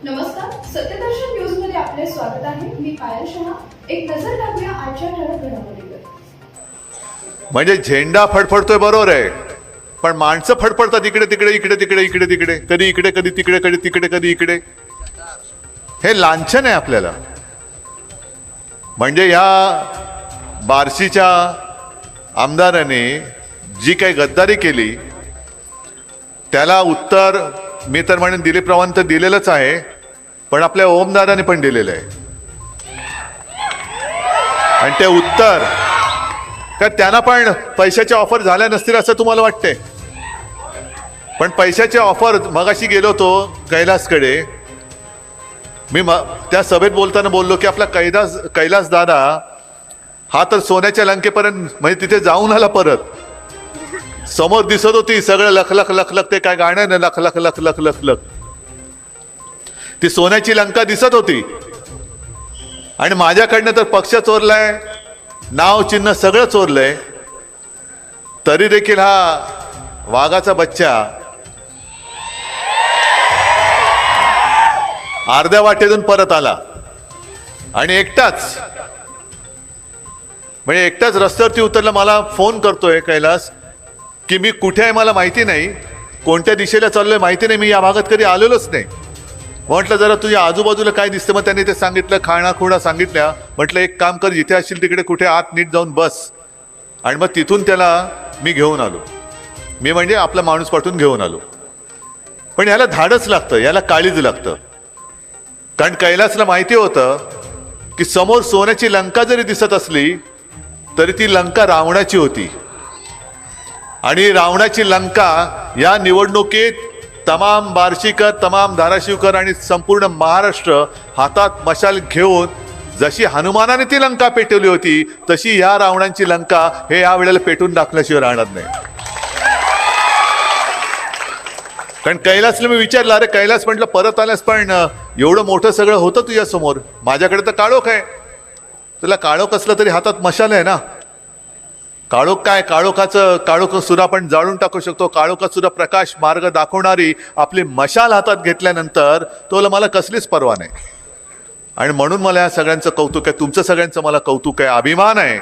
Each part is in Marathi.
नमस्कार, सत्यदर्शन न्यूज मध्ये आपले स्वागत आहे. मी पायल शहा. एक नजर टाकूया आजच्या ठळक घडामोडींवर. म्हणजे झेंडा फडफडतोय बरोबर आहे, पण माणसं फडफडतात इकडे तिकडे इकडे तिकडे इकडे तिकडे, कधी इकडे कधी तिकडे कधी तिकडे कधी इकडे. हे लांछन आहे आपल्याला. म्हणजे या बार्शीच्या आमदाराने जी काही गद्दारी केली त्याला उत्तर मी तर म्हणेन दिलीपरावांनी तर दिलेलंच आहे, पण आपल्या ओमदादाने पण दिलेलं आहे. आणि ते उत्तर का त्यांना पण पैशाच्या ऑफर झाल्या नसतील असं तुम्हाला वाटते? पण पैशाच्या ऑफर मगाशी गेलो होतो कैलासकडे. मी त्या सभेत बोलताना बोललो की आपला कैलास दादा हा तर सोन्याच्या लंकेपर्यंत म्हणजे तिथे जाऊन आला. परत समोर दिसत होती सगळं लख लख लख लख, ते काय गाणं ना, लख लख लख लख लख लख, ती सोन्याची लंका दिसत होती. आणि माझ्याकडनं तर पक्ष चोरलाय, नाव चिन्ह सगळं चोरलंय. तरी देखील हा वाघाचा बच्चा अर्ध्या वाटेतून परत आला आणि एकटाच रस्त्यावरती उतरला. मला फोन करतोय कैलास की मी कुठे आहे मला माहिती नाही, कोणत्या दिशेला चाललोय माहिती नाही, मी या भागात कधी आलेलोच नाही. म्हटलं जरा तुझ्या आजूबाजूला काय दिसतं? मग त्यांनी ते सांगितलं, खाणाखुणा सांगितल्या. म्हटलं एक काम कर, जिथे असशील तिकडे कुठे आत नीट जाऊन बस. आणि मग तिथून त्याला मी घेऊन आलो. मी म्हणजे आपला माणूस पाठवून घेऊन आलो. पण याला धाडच लागतं, याला काळीज लागतं. कारण कैलासला माहिती होतं की समोर सोन्याची लंका जरी दिसत असली तरी ती लंका रावणाची होती. आणि रावणाची लंका या निवडणुकीत तमाम बार्शीकर, तमाम धाराशिवकर आणि संपूर्ण महाराष्ट्र हातात मशाल घेऊन जशी हनुमानाने ती लंका पेटवली होती तशी या रावणांची लंका हे या वेळेला पेटून टाकल्याशिवाय राहणार नाही. कारण कैलासला मी विचारलं, अरे कैलास म्हटलं परत आल्यास पण एवढं मोठं सगळं होतं तुझ्या समोर, माझ्याकडे तर काळोख आहे. तुला काळोख असलं तरी हातात मशाल आहे ना. काळोख काय, काळोख सुद्धा आपण जाळून टाकू शकतो. काळोखात सुद्धा प्रकाश मार्ग दाखवणारी आपली मशाल हातात घेतल्यानंतर तो मला कसलीच पर्वा नाही. आणि म्हणून मला या सगळ्यांचं कौतुक आहे, तुमचं सगळ्यांचं मला कौतुक आहे, अभिमान आहे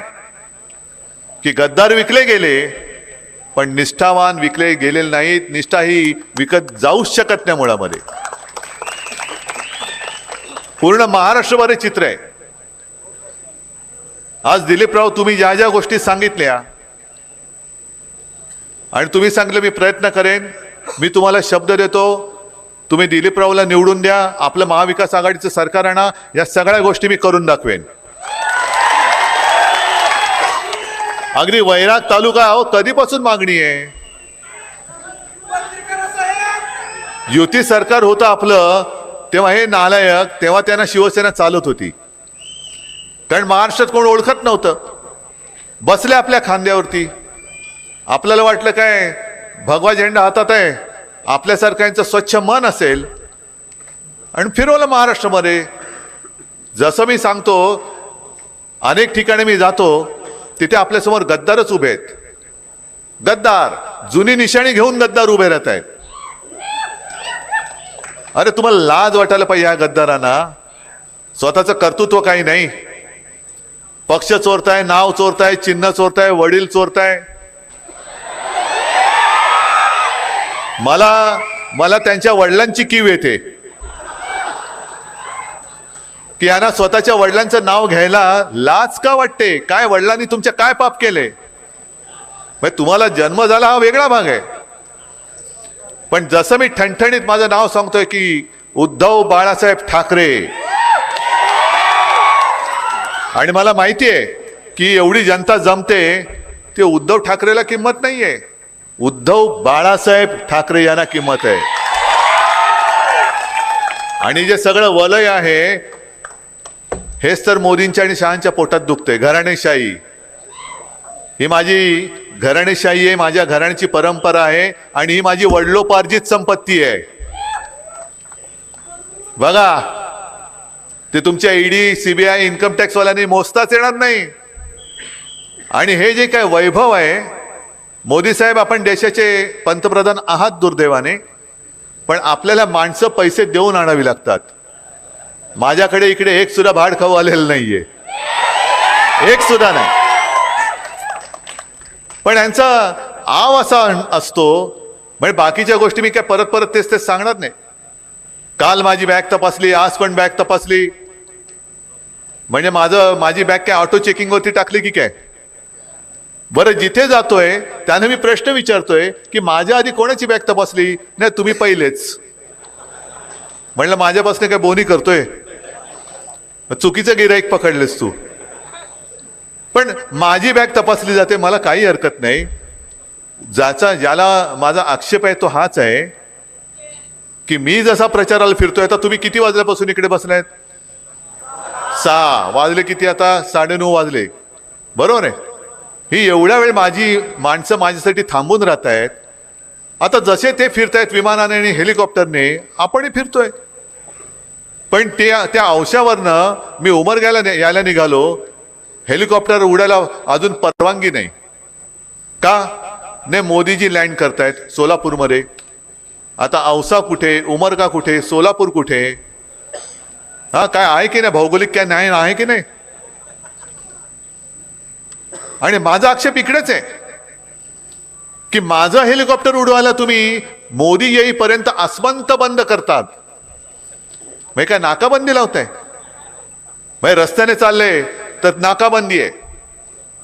की गद्दार विकले गेले पण निष्ठावान विकले गेलेले नाहीत. निष्ठा ही विकत जाऊच शकत नाही मुळामध्ये. पूर्ण महाराष्ट्रभर हे चित्र आहे. आज दिलीपराव तुम्ही ज्या ज्या गोष्टी सांगितल्या आणि तुम्ही सांगितलं मी प्रयत्न करेन, मी तुम्हाला शब्द देतो, तुम्ही दिलीपरावला निवडून द्या, आपलं महाविकास आघाडीचं सरकार आणा, या सगळ्या गोष्टी मी करून दाखवेन. अगदी वैराग तालुका हो कधीपासून मागणी आहे. युती सरकार होतं आपलं तेव्हा हे नालायक, तेव्हा त्यांना शिवसेना चालत होती. कारण महाराष्ट्रात कोण ओळखत नव्हतं. बसले आपल्या खांद्यावरती. आपल्याला वाटलं काय भगवा झेंडा हातात आहे, आपल्यासारखं यांचं स्वच्छ मन असेल, आणि फिरवलं महाराष्ट्रामध्ये. जसं मी सांगतो अनेक ठिकाणी मी जातो तिथे आपल्यासमोर गद्दारच उभे आहेत. गद्दार जुनी निशाणी घेऊन गद्दार उभे राहत आहेत. अरे तुम्हाला लाज वाटायला पाहिजे या गद्दारांना. स्वतःचं कर्तृत्व काही नाही. पक्ष चोरताय, नाव चोरताय, चिन्ह चोरताय, वडील चोरताय. मला त्यांच्या वडिलांची कीव येते की यांना स्वतःच्या वडिलांचं नाव घ्यायला लाज का वाटते? काय वडिलांनी तुमच्या काय पाप केले? तुम्हाला जन्म झाला हा वेगळा भाग आहे, पण जसं मी ठणठणीत माझं नाव सांगतोय की उद्धव बाळासाहेब ठाकरे, आणि मला माहिती आहे की एवढी जनता जमते, ते उद्धव ठाकरेला किंमत नाहीये, उद्धव बाळासाहेब ठाकरे यांना किंमत आहे. आणि जे सगळं वलय आहे हेच तर मोदींच्या आणि शहांच्या पोटात दुखते. घराणेशाही ही माझी घराणेशाही आहे, माझ्या घराण्याची परंपरा आहे, आणि ही माझी वडिलोपार्जित संपत्ती आहे. बघा ते तुमच्या ईडी, सीबीआय, इन्कम टॅक्स वाल्यांनी मोजताच येणार नाही. आणि हे जे काय वैभव आहे, मोदी साहेब आपण देशाचे पंतप्रधान आहात दुर्दैवाने, पण आपल्याला माणसं पैसे देऊन आणावी लागतात. माझ्याकडे इकडे एक सुद्धा भाड खाऊ आलेलं नाहीये, एक सुद्धा नाही. पण यांचा आव असा असतो, म्हणजे बाकीच्या गोष्टी मी काय परत परत तेच तेच सांगणार नाही. काल माझी बॅग तपासली, आज पण बॅग तपासली, म्हणजे माझी बॅग काय ऑटो चेकिंग वरती टाकली की काय? बरं, जिथे जातोय त्याने मी प्रश्न विचारतोय की माझ्या आधी कोणाची बॅग तपासली? नाही, तुम्ही पहिलेच. म्हणलं माझ्यापासून काय बोनी करतोय? चुकीचं गिराईक पकडलेस तू. पण माझी बॅग तपासली जाते, मला काही हरकत नाही. ज्याला माझा आक्षेप आहे तो हाच आहे की मी जसा प्रचाराला फिरतोय, आता तुम्ही किती वाजल्यापासून इकडे बसलायत? 6 वाजले, किती आता 9:30 वाजले, बरोबर आहे. ही एवढ्या वेळ माझी माणसं माझ्यासाठी थांबून राहत आहेत. आता जसे ते फिरतायत विमानाने आणि हेलिकॉप्टरने, आपणही फिरतोय. पण त्या अंशावरनं मी यायला निघालो, हेलिकॉप्टर उडायला अजून परवानगी नाही. का नाही? मोदीजी लँड करतायत सोलापूरमध्ये. आता औसा कुठे, उमरगा कुठे, सोलापूर कुठे? हा, काय आहे की नाही? भौगोलिक काय न्याय आहे की नाही? आणि माझा आक्षेप इकडेच आहे की माझं हेलिकॉप्टर उडवायला तुम्ही मोदी येईपर्यंत आसमंत बंद करतात. म्हणजे काय नाकाबंदी लावताय? म्हणजे रस्त्याने चालले तर नाकाबंदी आहे,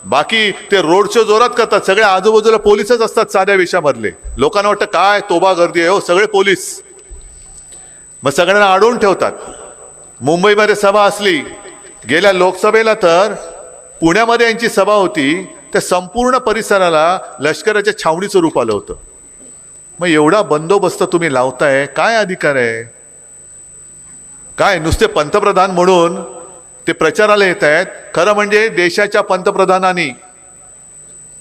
बाकी ते रोड शो जोरात करतात. सगळे आजूबाजूला पोलीसच असतात साध्या वेशामधले. लोकांना वाटतं काय तोबा गर्दी आहे, हो सगळे पोलीस. मग सगळ्यांना अडवून ठेवतात. मुंबईमध्ये सभा असली, गेल्या लोकसभेला तर पुण्यामध्ये यांची सभा होती, त्या संपूर्ण परिसराला लष्कराच्या छावणीचं रूप आलं होतं. मग एवढा बंदोबस्त तुम्ही लावताय, काय अधिकार आहे? काय नुसते पंतप्रधान म्हणून ते प्रचाराला येत आहेत? खरं म्हणजे देशाच्या पंतप्रधानांनी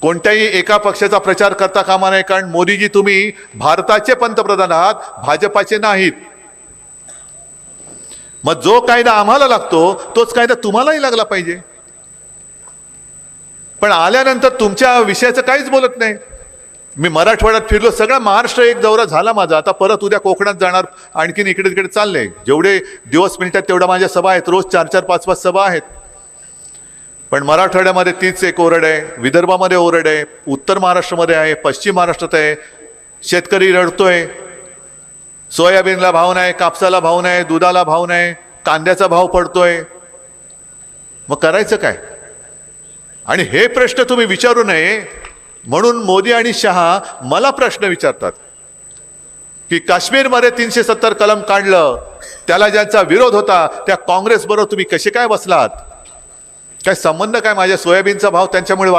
कोणत्याही एका पक्षाचा प्रचार करता कामा नये. कारण मोदीजी, तुम्ही भारताचे पंतप्रधान आहात, भाजपाचे नाहीत. मग जो कायदा आम्हाला लागतो तोच कायदा तुम्हालाही लागला पाहिजे. पण आल्यानंतर तुमच्या विषयाचं काहीच बोलत नाही. मी मराठवाड्यात फिरलो, सगळा महाराष्ट्र एक दौरा झाला माझा. आता परत उद्या कोकणात जाणार, आणखीन इकडे तिकडे चाललंय. जेवढे दिवस मिळतात तेवढ्या माझ्या सभा आहेत, रोज 4-4, 5-5 सभा आहेत. पण मराठवाड्यामध्ये तीच एक ओरड आहे, विदर्भामध्ये ओरड आहे, उत्तर महाराष्ट्रामध्ये आहे, पश्चिम महाराष्ट्रात आहे. शेतकरी रडतोय, सोयाबीनला भाव नाही, कापसाला भाव नाही, दुधाला भाव नाही, कांद्याचा भाव पडतोय. मग करायचं काय? आणि हे प्रश्न तुम्ही विचारू नये म्हणून मोदी आणि शहा मला प्रश्न विचारतात की काश्मीरमध्ये 370 कलम काढलं, त्याला ज्यांचा विरोध होता त्या काँग्रेस बरोबर तुम्ही कसे काय बसलात? काय संबंध काय? माझ्या सोयाबीनचा भाव त्यांच्यामुळे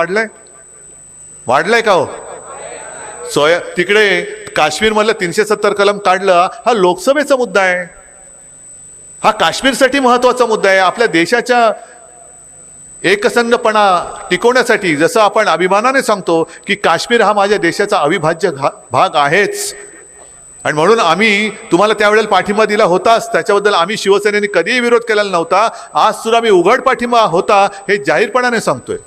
वाढलाय का हो? तिकडे काश्मीरमधलं 370 कलम काढलं, हा लोकसभेचा मुद्दा आहे. हा काश्मीरसाठी महत्वाचा मुद्दा आहे. आपल्या देशाच्या एकसंघपणा टिकवण्यासाठी जसं आपण अभिमानाने सांगतो की काश्मीर हा माझ्या देशाचा अविभाज्य भाग आहेच, आणि म्हणून आम्ही तुम्हाला त्यावेळेला पाठिंबा दिला होताच. त्याच्याबद्दल आम्ही शिवसेनेने कधीही विरोध केलेला नव्हता. आज सुद्धा मी उघड पाठिंबा होता हे जाहीरपणाने सांगतोय.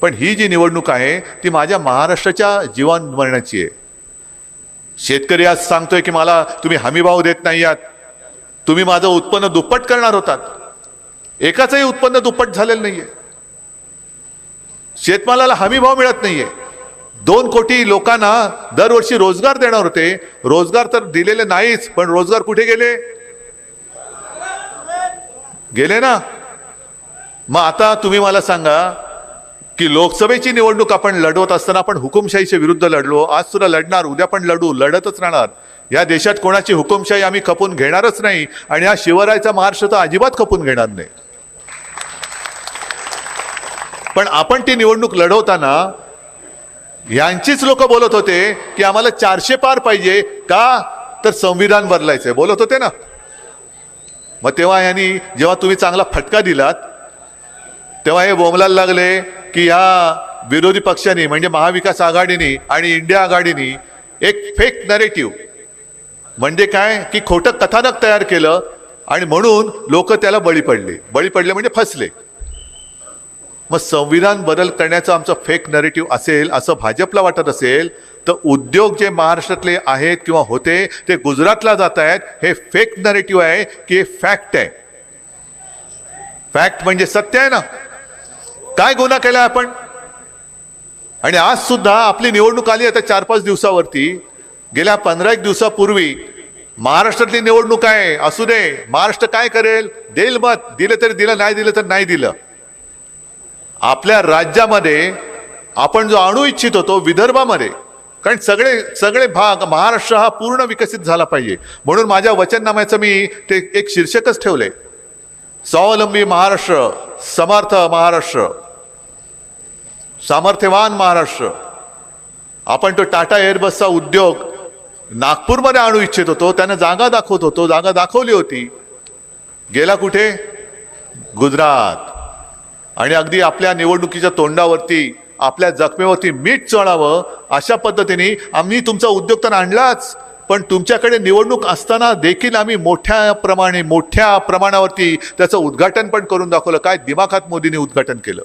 पण ही जी निवडणूक आहे ती माझ्या महाराष्ट्राच्या जीवन मरणाची आहे. शेतकरी आज सांगतोय की मला तुम्ही हमीभाव देत नाही आहात, तुम्ही माझं उत्पन्न दुप्पट करणार होतात. एकाचंही उत्पन्न दुप्पट झालेलं नाहीये. शेतमालाला हमी भाव मिळत नाहीये. 2 कोटी लोकांना दरवर्षी रोजगार देणार होते, रोजगार तर दिलेले नाहीच. पण रोजगार कुठे गेले ना? मग आता तुम्ही मला सांगा की लोकसभेची निवडणूक आपण लढवत असताना आपण हुकुमशाहीच्या विरुद्ध लढलो, आज सुद्धा लढणार, उद्या पण लढतच राहणार. या देशात कोणाची हुकुमशाही आम्ही खपून घेणारच नाही, आणि हा शिवरायाचा महाराष्ट्र तर अजिबात खपून घेणार नाही. पण आपण ती निवडणूक लढवताना यांचीच लोक बोलत होते की आम्हाला 400 पार पाहिजे, का तर संविधान बदलायचंय, बोलत होते ना. मग तेव्हा जेव्हा तुम्ही चांगला फटका दिलात तेव्हा हे बोंबलायला लागले की या विरोधी पक्षांनी म्हणजे महाविकास आघाडीनी आणि इंडिया आघाडीनी एक फेक नरेटिव्ह, म्हणजे काय की खोटं कथानक तयार केलं, आणि म्हणून लोक त्याला बळी पडले म्हणजे फसले. मग संविधान बदल करण्याचं आमचं फेक नरेटिव्ह असेल असं भाजपला वाटत असेल तर उद्योग जे महाराष्ट्रातले आहेत किंवा होते ते गुजरातला जात आहेत, हे फेक नरेटिव्ह आहे की हे फॅक्ट आहे? फॅक्ट म्हणजे सत्य आहे ना. काय गुन्हा केला आपण? आणि आज सुद्धा आपली निवडणूक आली आता 4-5 दिवसावरती. गेल्या 15 दिवसापूर्वी महाराष्ट्रातली निवडणूक आहे, असू दे, महाराष्ट्र काय करेल? देईल मत, दिलं तरी दिलं, नाही दिलं तर नाही दिलं. आपल्या राज्यामध्ये आपण जो आणू इच्छित होतो विदर्भामध्ये, कारण सगळे भाग महाराष्ट्र हा पूर्ण विकसित झाला पाहिजे, म्हणून माझ्या वचननाम्याचं मी ते एक शीर्षकच ठेवलंय, स्वावलंबी महाराष्ट्र, समर्थ महाराष्ट्र, सामर्थ्यवान महाराष्ट्र. आपण तो टाटा एअरबसचा उद्योग नागपूरमध्ये आणू इच्छित होतो, त्यानं जागा दाखवत होतो, जागा दाखवली होती, गेला कुठे? गुजरात. आणि अगदी आपल्या निवडणुकीच्या तोंडावरती, आपल्या जखमेवरती मीठ चढावं अशा पद्धतीने आम्ही तुमचा उद्योग तर आणलाच, पण तुमच्याकडे निवडणूक असताना देखील आम्ही मोठ्या प्रमाणावरती त्याचं उद्घाटन पण करून दाखवलं. काय दिमाखात मोदींनी उद्घाटन केलं?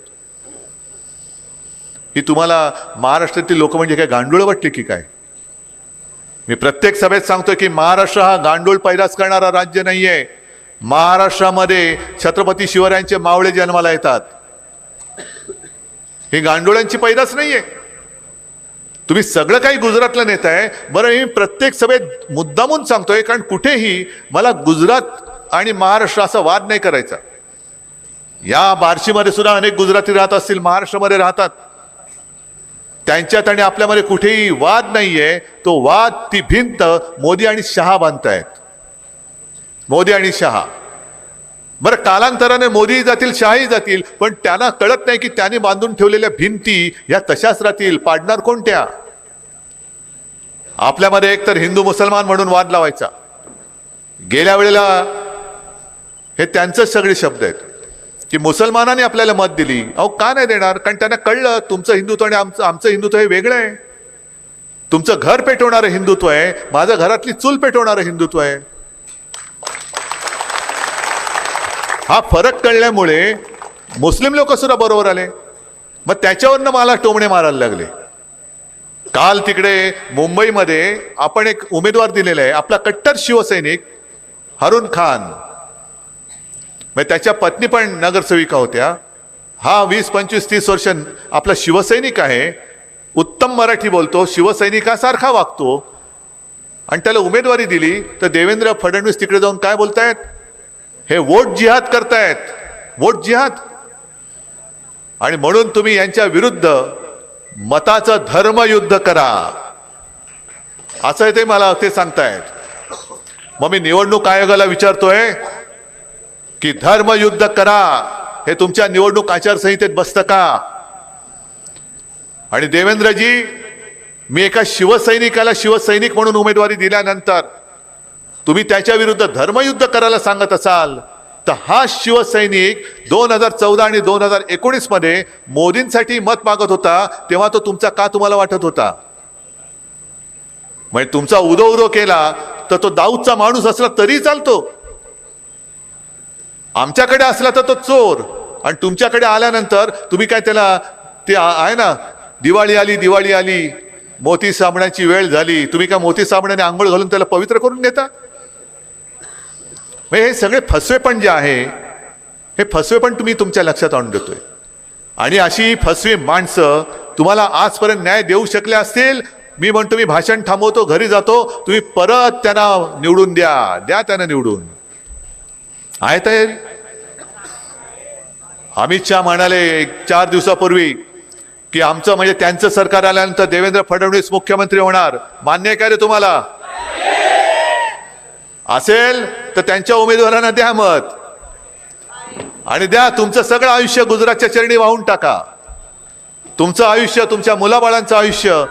ही तुम्हाला महाराष्ट्रातील लोक म्हणजे काय गांडूळ वाटली की काय? मी प्रत्येक सभेत सांगतोय की महाराष्ट्र हा गांडूळ पैदास करणारा राज्य नाहीये. महाराष्ट्रामध्ये छत्रपती शिवरायांचे मावळे जन्माला येतात. ही गांडुळांची पैदास नाहीये. तुम्ही सगळं काही गुजरातला नेताय. बरं, मी प्रत्येक सभेत मुद्दामून सांगतोय, कारण कुठेही मला गुजरात आणि महाराष्ट्र असा वाद नाही करायचा. या बार्शीमध्ये सुद्धा अनेक गुजराती राहत असतील, महाराष्ट्रामध्ये राहतात, त्यांच्यात आणि आपल्यामध्ये कुठेही वाद नाहीये. तो वाद, ती भिंत मोदी आणि शहा बांधतायत. मोदी आणि शहा. बरं, कालांतराने मोदी जातील, शहाही जातील, पण त्यांना कळत नाही की त्यांनी बांधून ठेवलेल्या भिंती या तशाच राहतील. पाडणार कोणत्या? आपल्यामध्ये एकतर हिंदू मुसलमान म्हणून वाद लावायचा. गेल्या वेळेला हे त्यांचेच सगळे शब्द आहेत की मुसलमानांनी आपल्याला मत दिली. अहो, का नाही देणार? कारण त्यांना कळलं तुमचं हिंदुत्व आणि आमचं हिंदुत्व हे वेगळं आहे. तुमचं घर पेटवणारं हिंदुत्व आहे, माझ्या घरातली चूल पेटवणारं हिंदुत्व आहे. हा फरक कळल्यामुळे मुस्लिम लोक सुद्धा बरोबर आले. मग त्याच्यावरनं मला टोमणे मारायला लागले. काल तिकडे मुंबईमध्ये आपण एक उमेदवार दिलेला आहे, आपला कट्टर शिवसैनिक हरून खान. मग त्याच्या पत्नी पण नगरसेविका होत्या. हा 20-25-30 वर्ष आपला शिवसैनिक आहे, उत्तम मराठी बोलतो, शिवसैनिकासारखा वागतो, आणि त्याला उमेदवारी दिली तर देवेंद्र फडणवीस तिकडे जाऊन काय बोलतायत? हे वोट जिहाद करतायत, वोट जिहाद. आणि म्हणून तुम्ही यांच्या विरुद्ध मताचं धर्मयुद्ध करा, असं ते मला ते सांगतायत. मग मी निवडणूक आयोगाला विचारतोय की धर्मयुद्ध करा, हे तुमच्या निवडणूक आचारसंहितेत बसतं का? आणि देवेंद्रजी, मी एका शिवसैनिकाला शिवसैनिक म्हणून उमेदवारी दिल्यानंतर तुम्ही त्याच्या विरुद्ध धर्मयुद्ध करायला सांगत असाल तर हा शिवसैनिक 2014 आणि 2019 मध्ये मोदींसाठी मत मागत होता, तेव्हा तो तुमचा का तुम्हाला वाटत होता? म्हणजे तुमचा उदो केला तर तो दाऊदचा माणूस असला तरी चालतो, आमच्याकडे असला तर तो चोर, आणि तुमच्याकडे आल्यानंतर तुम्ही काय त्याला, ते आहे ना, दिवाळी आली मोती साबणाची वेळ झाली, तुम्ही काय मोती साबणाने आंघोळ घालून त्याला पवित्र करून घेता? हे सगळे फसवेपण जे आहे, हे फसवेपण तुम्ही तुमच्या लक्षात आणून देतोय. आणि अशी फसवी माणसं तुम्हाला आजपर्यंत न्याय देऊ शकले असतील. मी म्हणतो, मी भाषण थांबवतो, घरी जातो, तुम्ही परत त्यांना निवडून द्या त्यांना निवडून. आहे तयारी? अमित शहा म्हणाले 4 दिवसापूर्वी की आमचं म्हणजे त्यांचं सरकार आल्यानंतर देवेंद्र फडणवीस मुख्यमंत्री होणार. मान्य आहे का रे तुम्हाला? असेल तर त्यांच्या उमेदवारांना द्या मत, आणि द्या. तुमचं सगळं आयुष्य गुजरातच्या चरणी वाहून टाका. तुमचं आयुष्य, तुमच्या मुलाबाळांचं आयुष्य.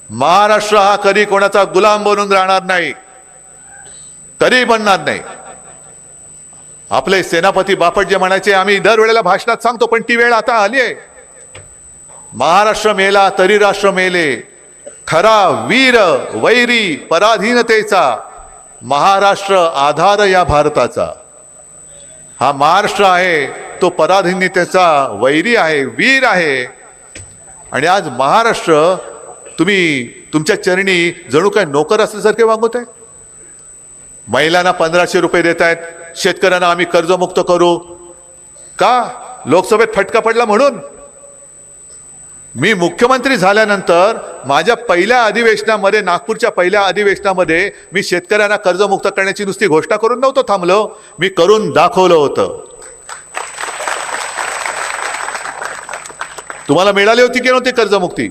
महाराष्ट्र हा कधी कोणाचा गुलाम बनून राहणार नाही, कधी बनणार नाही. आपले सेनापती बापट जे म्हणायचे, आम्ही दरवेळेला भाषणात सांगतो, पण ती वेळ आता आली आहे. महाराष्ट्र मेला तरी राष्ट्र मेले, खरा वीर वैरी पराधीनतेचा, महाराष्ट्र आधार या भारताचा. हा महाराष्ट्र आहे तो पराधीनतेचा वैरी आहे, वीर आहे. आणि आज महाराष्ट्र तुमच्या चरणी जणू काय नोकर असल्यासारखे वागवत आहे. महिलांना 1500 रुपये देत आहेत, शेतकऱ्यांना आम्ही कर्जमुक्त करू. का? लोकसभेत फटका पडला म्हणून. मी मुख्यमंत्री झाल्यानंतर माझ्या पहिल्या अधिवेशनामध्ये, नागपूरच्या पहिल्या अधिवेशनामध्ये मी शेतकऱ्यांना कर्जमुक्त करण्याची नुसती घोषणा करून नव्हतं थांबलो, मी करून दाखवलं होतं. तुम्हाला मिळाली होती की नव्हती कर्जमुक्ती?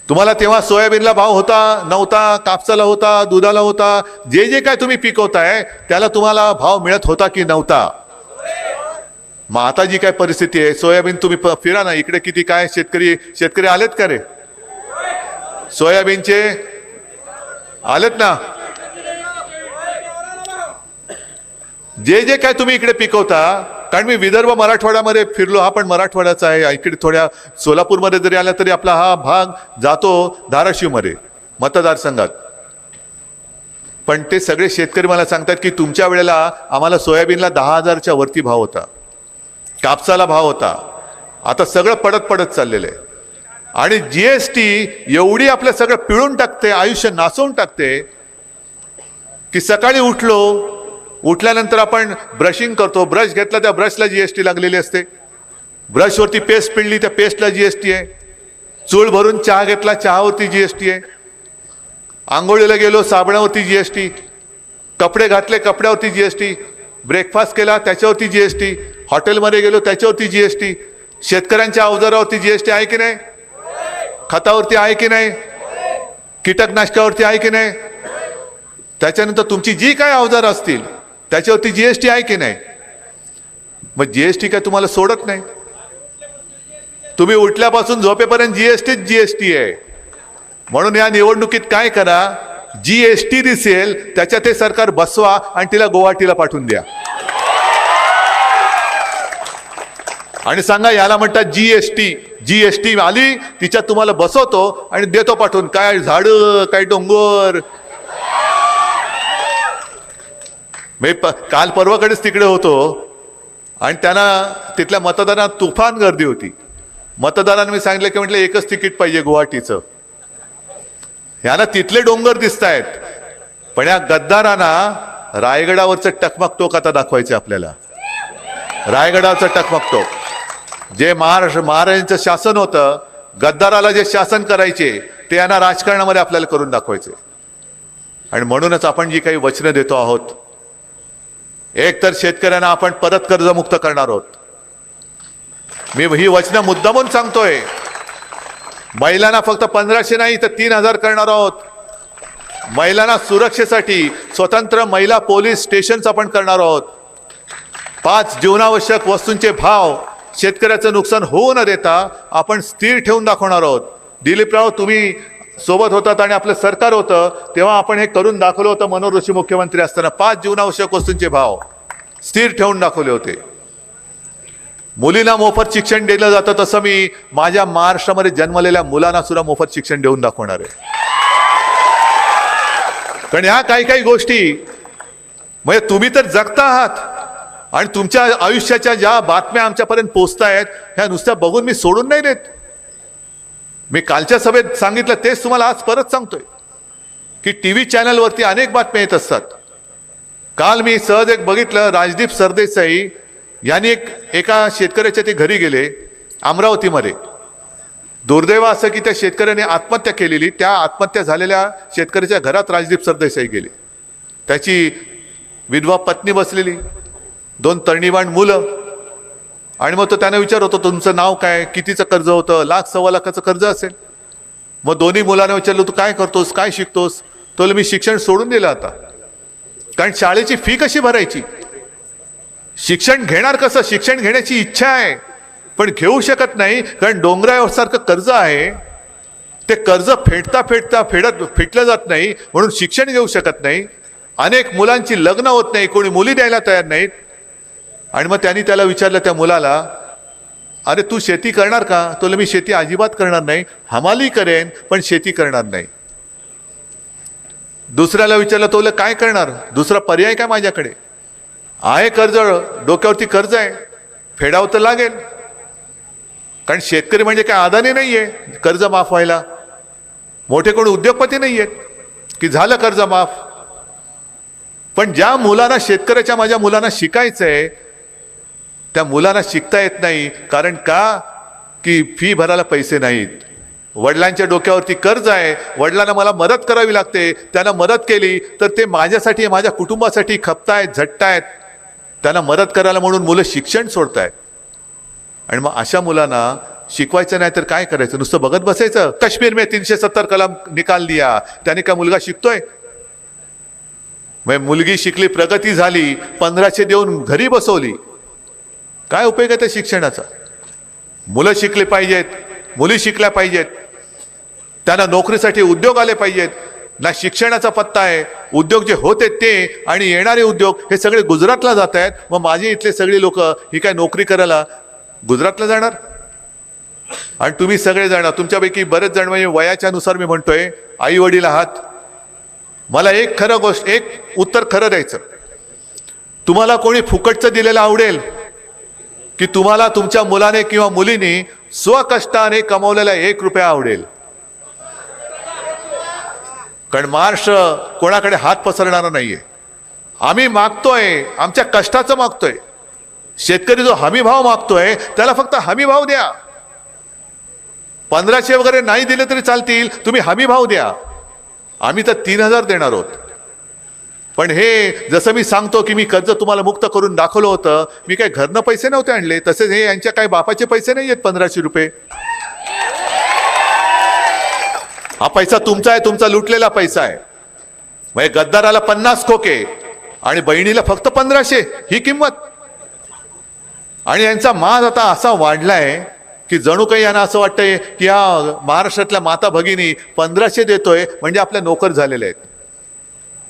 तुम्हाला तेव्हा सोयाबीनला भाव होता नव्हता, कापसाला होता, दुधाला होता, जे जे काय तुम्ही पिकवताय त्याला तुम्हाला भाव मिळत होता की नव्हता? मग आता जी काय परिस्थिती आहे, सोयाबीन तुम्ही फिरा ना इकडे, किती काय शेतकरी आलेत का रे? सोयाबीनचे आलेत ना. जे जे काय तुम्ही इकडे पिकवता, कारण मी विदर्भ मराठवाड्यामध्ये फिरलो, हा पण मराठवाड्याचा आहे. इकडे थोड्या सोलापूरमध्ये जरी आला तरी आपला हा भाग जातो धाराशिवमध्ये मतदारसंघात. पण ते सगळे शेतकरी मला सांगतात की तुमच्या वेळेला आम्हाला सोयाबीनला 10,000च्या वरती भाव होता, कापसाला भाव होता. आता सगळं पडत चाललेलं आहे. आणि जीएसटी एवढी आपलं सगळं पिळून टाकते, आयुष्य नाचवून टाकते की सकाळी उठल्यानंतर आपण ब्रशिंग करतो, ब्रश घेतला त्या ब्रशला जीएसटी लागलेली असते, ब्रशवरती पेस्ट पिळली त्या पेस्टला जीएसटी आहे, चूळ भरून चहा घेतला चहावरती जीएसटी आहे, आंघोळीला गेलो साबणावरती जीएसटी, कपडे घातले कपड्यावरती जीएसटी, ब्रेकफास्ट केला त्याच्यावरती जीएसटी, हॉटेलमध्ये गेलो त्याच्यावरती जीएसटी, शेतकऱ्यांच्या अवजारावरती जीएसटी आहे की नाही, खतावरती आहे की नाही, कीटकनाशकावरती आहे की नाही, त्याच्यानंतर तुमची जी काय अवजार असतील त्याच्यावरती जीएसटी आहे की नाही. मग जीएसटी काय तुम्हाला सोडत नाही. तुम्ही उठल्यापासून झोपेपर्यंत जीएसटी आहे. म्हणून या निवडणुकीत काय करा, जीएसटी दिसेल त्याच्यात हे सरकार बसवा आणि तिला गुवाहाटीला पाठवून द्या आणि सांगा याला म्हणतात जीएसटी आली, तिच्यात तुम्हाला बसवतो आणि देतो पाठवून. काय झाडं, काय डोंगर. मी काल परवाकडेच तिकडे होतो आणि त्यांना तिथल्या मतदारांना तुफान गर्दी होती. मतदारांनी मी सांगितलं की म्हटलं एकच तिकीट पाहिजे गुवाहाटीचं. यांना तिथले डोंगर दिसत आहेत, पण या गद्दारांना रायगडावरचं टकमक टोक आता दाखवायचं आपल्याला. रायगडावरचं टकमक टोक जे महाराजांचं शासन होतं, गद्दाराला जे शासन करायचे ते यांना राजकारणामध्ये आपल्याला करून दाखवायचे. आणि म्हणूनच आपण जी काही वचनं देतो आहोत, एक तर शेतकऱ्यांना आपण परत कर्जमुक्त करणार आहोत. मी ही वचनं मुद्दामून सांगतोय. महिलांना फक्त 1500 नाही तर 3000 करणार आहोत. महिलांना सुरक्षेसाठी स्वतंत्र महिला पोलीस स्टेशन्स आपण करणार आहोत. 5 जीवनावश्यक वस्तूंचे भाव शेतकऱ्याचं नुकसान होऊ न देता आपण स्थिर ठेवून दाखवणार आहोत. दिलीपराव तुम्ही सोबत होतात आणि आपलं सरकार होतं तेव्हा आपण हे करून दाखवलं होतं. मनोहर जोशी मुख्यमंत्री असताना 5 जीवनावश्यक वस्तूंचे भाव स्थिर ठेवून दाखवले होते. मुलींना मोफत शिक्षण दिलं जातं, तसं मी माझ्या महाराष्ट्रामध्ये जन्मलेल्या मुलांना सुद्धा मोफत शिक्षण देऊन दाखवणार आहे. कारण ह्या काही गोष्टी म्हणजे तुम्ही तर जगता आहात आणि तुमच्या आयुष्याच्या ज्या बातम्या आमच्यापर्यंत पोहोचतायत ह्या नुसत्या बघून मी सोडून नाही देत. मी कालच्या सभेत सांगितलं तेच तुम्हाला आज परत सांगतोय की टीव्ही चॅनलवरती अनेक बातम्या येत असतात. काल मी सहज एक बघितलं, राजदीप सरदेसाई यांनी एका शेतकऱ्याच्या ते घरी गेले अमरावतीमध्ये. दुर्दैव असं की त्या शेतकऱ्याने आत्महत्या केलेली, त्या आत्महत्या झालेल्या शेतकऱ्याच्या घरात राजदीप सरदेसाई गेले. त्याची विधवा पत्नी बसलेली, 2 तरणीवाण मुलं. आणि मग तो त्याने विचार होतो तुमचं नाव काय, कितीचं कर्ज होतं, 1,00,000-1,15,00,000चं कर्ज असेल. मग दोन्ही मुलांना विचारलं तू काय करतोस, काय शिकतोस. तो मी शिक्षण सोडून दिलं आता, कारण शाळेची फी कशी भरायची, शिक्षण घेणार कसं, शिक्षण घेण्याची इच्छा आहे पण घेऊ शकत नाही कारण डोंगरासारखं कर्ज आहे. ते कर्ज फेटलं जात नाही म्हणून शिक्षण घेऊ शकत नाही. अनेक मुलांची लग्न होत नाही, कोणी मुली द्यायला तयार नाहीत. आणि मग त्यांनी त्याला विचारलं त्या मुलाला, अरे तू शेती करणार का. तो मी शेती अजिबात करणार नाही, हमाली करेन पण शेती करणार नाही. दुसऱ्याला विचारलं तो काय करणार, दुसरा पर्याय काय माझ्याकडे. आहे कर्ज, डोक्यावरती कर्ज आहे, फेडावं तर लागेल. कारण शेतकरी म्हणजे काय अदानी नाहीये कर्ज माफ व्हायला. मोठे कोणी उद्योगपती नाही आहेत की झालं कर्ज माफ. पण ज्या मुलांना, शेतकऱ्याच्या माझ्या मुलांना शिकायचंय, त्या मुलांना शिकता येत नाही. कारण का? की फी भरायला पैसे नाहीत. वडिलांच्या डोक्यावरती कर्ज आहे, वडिलांना मला मदत करावी लागते. त्यांना मदत केली तर ते माझ्यासाठी, माझ्या कुटुंबासाठी खपतायत, झटतायत. त्यांना मदत करायला म्हणून मुलं शिक्षण सोडतायत. आणि मग अशा मुलांना शिकवायचं नाही तर काय करायचं? नुसतं बघत बसायचं? काश्मीर में 370 कलम निकाल दिया, त्याने का मुलगा शिकतोय? मग मुलगी शिकली, प्रगती झाली, 1500 देऊन घरी बसवली, काय उपयोग आहे त्या शिक्षणाचा? मुलं शिकले पाहिजेत, मुली शिकल्या पाहिजेत, त्यांना नोकरीसाठी उद्योग आले पाहिजेत. ना शिक्षणाचा पत्ता आहे. उद्योग जे होते ते आणि येणारे उद्योग हे सगळे गुजरातला जात आहेत. मग माझे इथले सगळे लोक ही काय नोकरी करायला गुजरातला जाणार? आणि तुम्ही सगळे जाणार, तुमच्यापैकी बरेच जण, म्हणजे वयाच्या नुसार मी म्हणतोय, आई वडील आहात. मला एक खरं गोष्ट, एक उत्तर खरं द्यायचं. तुम्हाला कोणी फुकटचं दिलेलं आवडेल की तुम्हाला तुमच्या मुलाने किंवा मुलीने स्वकष्टाने कमवलेला 1 रुपया आवडेल? कारण महाराष्ट्र कोणाकडे हात पसरणारा नाहीये. आम्ही मागतोय, आमच्या कष्टाचं मागतोय. शेतकरी जो हमी भाव मागतोय त्याला फक्त हमी भाव द्या. 1500 वगैरे नाही दिले तरी चालतील, तुम्ही हमी भाव द्या. आम्ही तर 3000 देणार आहोत. पण हे जसं मी सांगतो की मी कर्ज तुम्हाला मुक्त करून दाखवलं होतं, मी काय घरनं पैसे नव्हते आणले. तसेच हे यांच्या काय बापाचे पैसे नाही आहेत 1500 रुपये. हा पैसा तुमचा आहे, तुमचा लुटलेला पैसा आहे. म्हणजे गद्दाराला 50 खोके आणि बहिणीला फक्त 1500, ही किंमत. आणि यांचा माज आता असा वाढलाय की जणू काही यांना असं वाटतंय की हा महाराष्ट्रातल्या माता भगिनी 1500 देतोय म्हणजे आपल्या नोकर झालेले आहेत.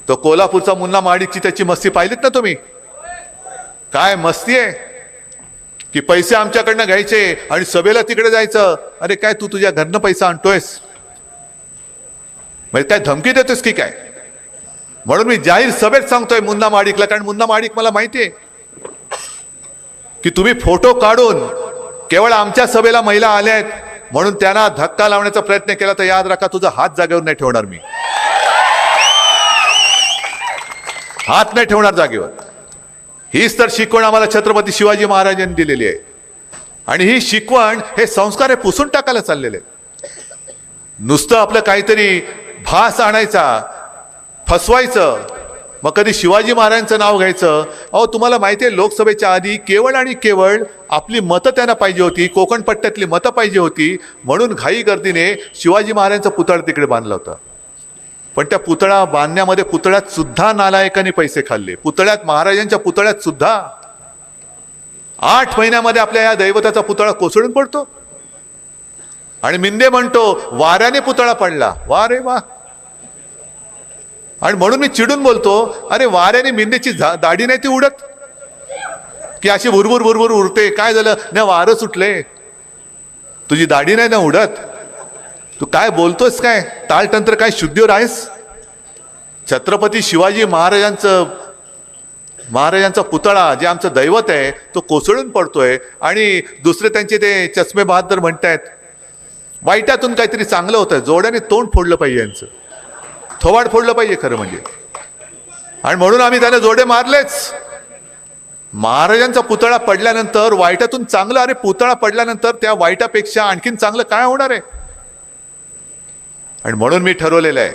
तो कोल्हापूरचा मुन्ना माडिकची त्याची मस्ती पाहिलीत ना तुम्ही? काय मस्ती आहे की पैसे आमच्याकडनं घ्यायचे आणि सभेला तिकडे जायचं. अरे काय तू तुझ्या घरनं पैसा आणतोयस? म्हणजे काय धमकी देतोस की काय? म्हणून मी जाहीर सभेत सांगतोय मुन्ना माडिकला, कारण मुन्ना माडिक मला माहितीये की तुम्ही फोटो काढून केवळ आमच्या सभेला महिला आल्या आहेत म्हणून त्यांना धक्का लावण्याचा प्रयत्न केला तर याद राखा, तुझा हात जागेवर नाही ठेवणार मी. हात नाही ठेवणार जागेवर. हीच तर शिकवण आम्हाला छत्रपती शिवाजी महाराजांनी दिलेली आहे. आणि ही शिकवण, हे संस्कार हे पुसून टाकायला चाललेले आहेत. नुसतं आपलं काहीतरी भास आणायचा, फसवायचं, मग कधी शिवाजी महाराजांचं नाव घ्यायचं. अहो तुम्हाला माहिती आहे, लोकसभेच्या आधी केवळ आणि केवळ आपली मतं त्यांना पाहिजे होती, कोकण पट्ट्यातली मतं पाहिजे होती, म्हणून घाई गर्दीने शिवाजी महाराजांचा पुतळा तिकडे बांधला होता. पण त्या पुतळा बांधण्यामध्ये पुतळ्यात सुद्धा नालायकांनी पैसे खाल्ले. पुतळ्यात, महाराजांच्या पुतळ्यात सुद्धा 8 महिन्यामध्ये आपल्या या दैवताचा पुतळा कोसळून पडतो. आणि मिंदे म्हणतो वाऱ्याने पुतळा पडला. वा रे वा. आणि म्हणून मी चिडून बोलतो, अरे वाऱ्याने मिंदेची दाढी नाही ती उडत की अशी भुरभुर भुरभुर उरते? काय झालं ना, वारं सुटले, तुझी दाढी नाही ना उडत? तू काय बोलतोस? काय तालतंत्र? काय शुद्धीवर आहेस? छत्रपती शिवाजी महाराजांचा पुतळा, जे आमचं दैवत आहे, तो कोसळून पडतोय. आणि दुसरे त्यांचे ते चष्मे बहादर म्हणतायत वाईटातून काहीतरी चांगलं होतं. जोड्याने तोंड फोडलं पाहिजे, यांचं थोवाड फोडलं पाहिजे खरं म्हणजे. आणि म्हणून आम्ही त्याला जोडे मारलेच. महाराजांचा पुतळा पडल्यानंतर वाईटातून चांगलं, अरे पुतळा पडल्यानंतर त्या वाईटापेक्षा आणखीन चांगलं काय होणार आहे? आणि म्हणून मी ठरवलेलं आहे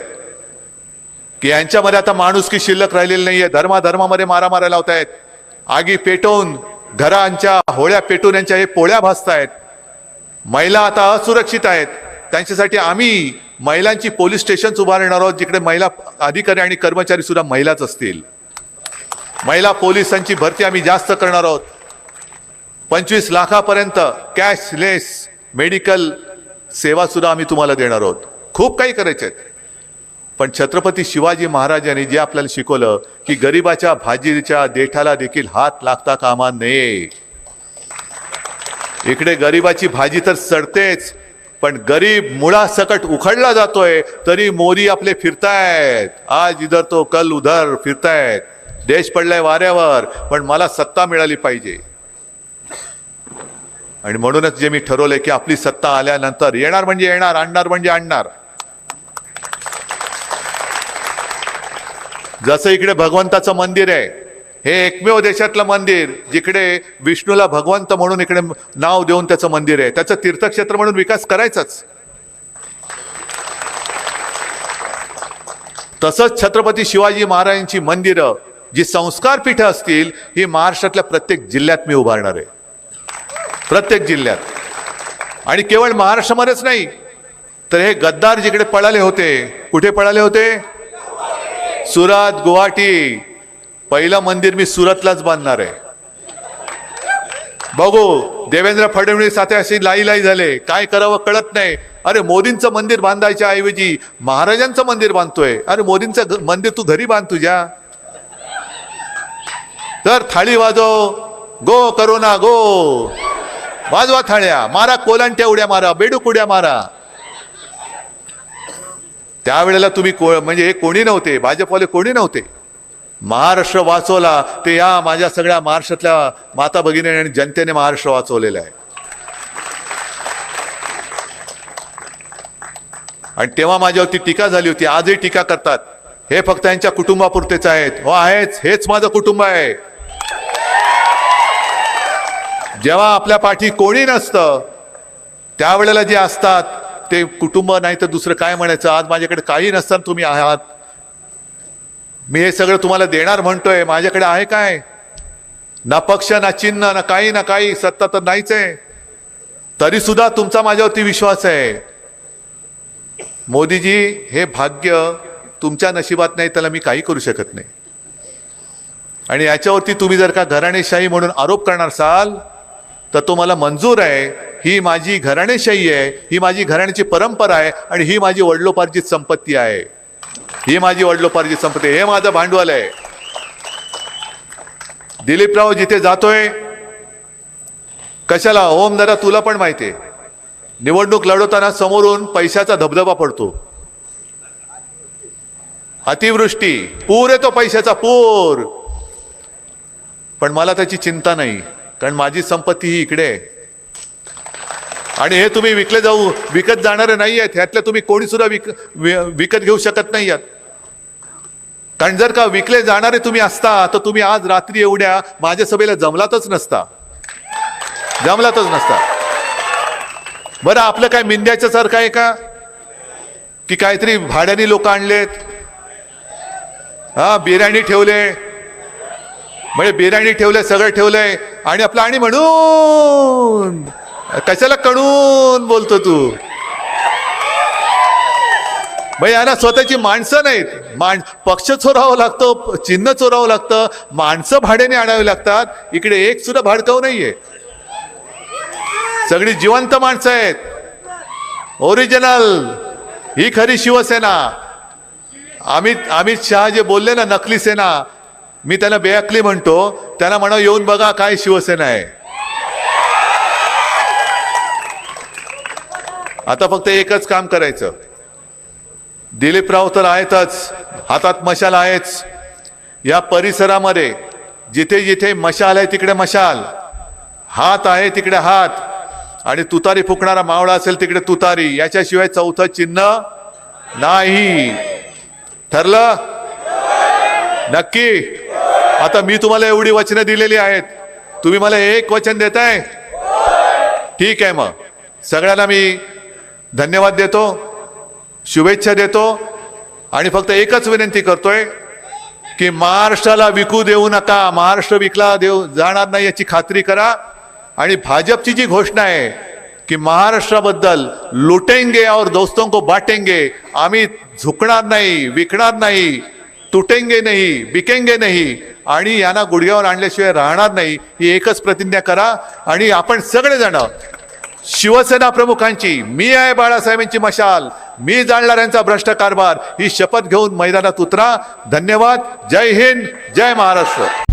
की यांच्यामध्ये आता माणुसकी शिल्लक राहिलेली नाहीये. धर्माधर्मामध्ये मारामाऱ्या लावतायत, आगी पेटवून, घरांच्या होळ्या पेटून यांच्या हे पोळ्या भासतायत. महिला आता असुरक्षित आहेत. त्यांच्यासाठी आम्ही महिलांची पोलीस स्टेशन्स उभारणार आहोत, जिकडे महिला अधिकारी आणि कर्मचारी सुद्धा महिलाच असतील. महिला पोलिसांची भरती आम्ही जास्त करणार आहोत. 25 लाखापर्यंत कॅशलेस मेडिकल सेवा सुद्धा आम्ही तुम्हाला देणार आहोत. खूप काही करायचे आहेत. पण छत्रपती शिवाजी महाराजांनी जे आपल्याला शिकवलं की गरिबाच्या भाजीच्या देठाला देखील हात लागता कामा नये. इकडे गरिबाची भाजी तर सडतेच, पण गरीब मुळासकट उखडला जातोय तरी मोदी आपले फिरतायत. आज इधर तो कल उधर फिरतायत. देश पडलाय वाऱ्यावर, पण मला सत्ता मिळाली पाहिजे. आणि म्हणूनच जे मी ठरवलंय की आपली सत्ता आल्यानंतर येणार म्हणजे येणार, आणणार म्हणजे आणणार. जसं इकडे भगवंताचं मंदिर आहे, हे एकमेव देशातलं मंदिर जिकडे विष्णूला भगवंत म्हणून इकडे नाव देऊन त्याचं मंदिर आहे. त्याचं तीर्थक्षेत्र म्हणून विकास करायचाच. तसंच छत्रपती शिवाजी महाराजांची मंदिरं जी संस्कार पीठ असतील, ही महाराष्ट्रातल्या प्रत्येक जिल्ह्यात मी उभारणार आहे. प्रत्येक जिल्ह्यात. आणि केवळ महाराष्ट्रामध्येच नाही, तर हे गद्दार जिकडे पळाले होते, कुठे पळाले होते? सुरत, गुवाहाटी. पहिलं मंदिर मी सुरतलाच बांधणार आहे. बघू, देवेंद्र फडणवीस आता अशी लाई झाले, काय करावं कळत नाही. अरे मोदींचं मंदिर बांधायच्या ऐवजी महाराजांचं मंदिर बांधतोय. अरे मोदींचं मंदिर तू घरी बांध तुझ्या. तर थाळी वाजव, गो करोना गो, वाजवा थाळ्या, मारा कोलांट्या उड्या मारा, बेडूक उड्या मारा. त्यावेळेला तुम्ही म्हणजे हे कोणी नव्हते, भाजपवाले कोणी नव्हते. महाराष्ट्र वाचवला ते या माझ्या सगळ्या महाराष्ट्रातल्या माता भगिनी आणि जनतेने महाराष्ट्र वाचवलेला आहे. आणि तेव्हा माझ्यावरती टीका झाली होती, आजही टीका करतात, हे फक्त यांच्या कुटुंबापुरतेच आहेत. हो आहेच, हेच माझं कुटुंब आहे. जेव्हा आपल्या पाठी कोणी नसतं त्यावेळेला जे असतात ते कुटुंब, नाही तर दुसरं काय म्हणायचं. आज माझ्याकडे काही नसताना तुम्ही आहात, मी हे सगळं तुम्हाला देणार म्हणतोय. माझ्याकडे आहे काय? ना पक्ष, ना चिन्ह, ना काही. सत्ता तर नाहीच आहे, तरी सुद्धा तुमचा माझ्यावरती विश्वास आहे. मोदीजी, हे भाग्य तुमच्या नशिबात नाही, त्याला मी काही करू शकत नाही. आणि याच्यावरती तुम्ही जर का घराणेशाही म्हणून आरोप करणार असाल तर तो मला मंजूर आहे. ही माझी घराणेशाही आहे, ही माझी घराण्याची परंपरा आहे, आणि ही माझी वडिलोपार्जित संपत्ती आहे. ही माझी वडिलोपार्जित संपत्ती, हे माझं भांडवल आहे. दिलीपराव जिथे जातोय कशाला? ओम, जरा तुला पण माहिती आहे, निवडणूक लढवताना समोरून पैशाचा धबधबा पडतो. अतिवृष्टी, पूर येतो, पैशाचा पूर. पण मला त्याची चिंता नाही, कारण माझी संपत्ती ही इकडे आहे. आणि हे तुम्ही विकत जाणारे नाही आहेत. ह्यातले तुम्ही कोणी सुद्धा विकत घेऊ शकत नाही आहात. कारण जर का विकले जाणारे तुम्ही असता तर तुम्ही आज रात्री एवढ्या माझ्या सभेला जमलातच नसता. बरं, आपलं काय मिंद्याच्या सारखं आहे का की काहीतरी भाड्याने लोक आणलेत, हा बिर्याणी ठेवले, म्हणजे बिर्याणी ठेवले, सगळं ठेवलंय, आणि आपलं आणि म्हणून कशाला कणून बोलतो तू? भाई, यांना स्वतःची माणसं नाहीत. पक्ष चोरावं लागतं, चिन्ह चोरावं लागतं, माणसं भाड्याने आणावी लागतात. इकडे एक सुद्धा भाडकाऊ नाहीये, सगळी जिवंत माणसं आहेत, ओरिजिनल. ही खरी शिवसेना. अमित शहा जे बोलले ना नकली सेना, मी त्यांना बेअकली म्हणतो. त्यांना म्हणा येऊन बघा काय शिवसेना आहे. आता फक्त एकच काम करायचं. दिलीपराव तर आहेतच, हातात मशाल आहेच. या परिसरामध्ये जिथे जिथे मशाल आहे तिकडे मशाल, हात आहे तिकडे हात, आणि तुतारी फुकणारा मावळा असेल तिकडे तुतारी. याच्याशिवाय चौथं चिन्ह नाही. ठरलं? नक्की? आता मी तुम्हाला एवढी वचनं दिलेली आहेत, तुम्ही मला एक वचन देताय? ठीक आहे, मग सगळ्यांना मी धन्यवाद देतो, शुभेच्छा देतो, आणि फक्त एकच विनंती करतोय की महाराष्ट्राला विकू देऊ नका. महाराष्ट्र विकला जाणार नाही याची खात्री करा. आणि भाजपची जी घोषणा आहे की महाराष्ट्राबद्दल लुटेंगे और दोस्तों को बांटेंगे, आम्ही झुकणार नाही, विकणार नाही, तुटेंगे नाही, बिकेंगे नाही, आणि यांना गुडघ्यावर आणल्याशिवाय राहणार नाही, ही एकच प्रतिज्ञा करा. आणि आपण सगळेजण शिवसेना प्रमुखांची, मी आहे बाळासाहेबांची मशाल, मी जाणणार यांचा भ्रष्ट कारभार, ही शपथ घेऊन मैदानात उतरा. धन्यवाद. जय हिंद, जय महाराष्ट्र.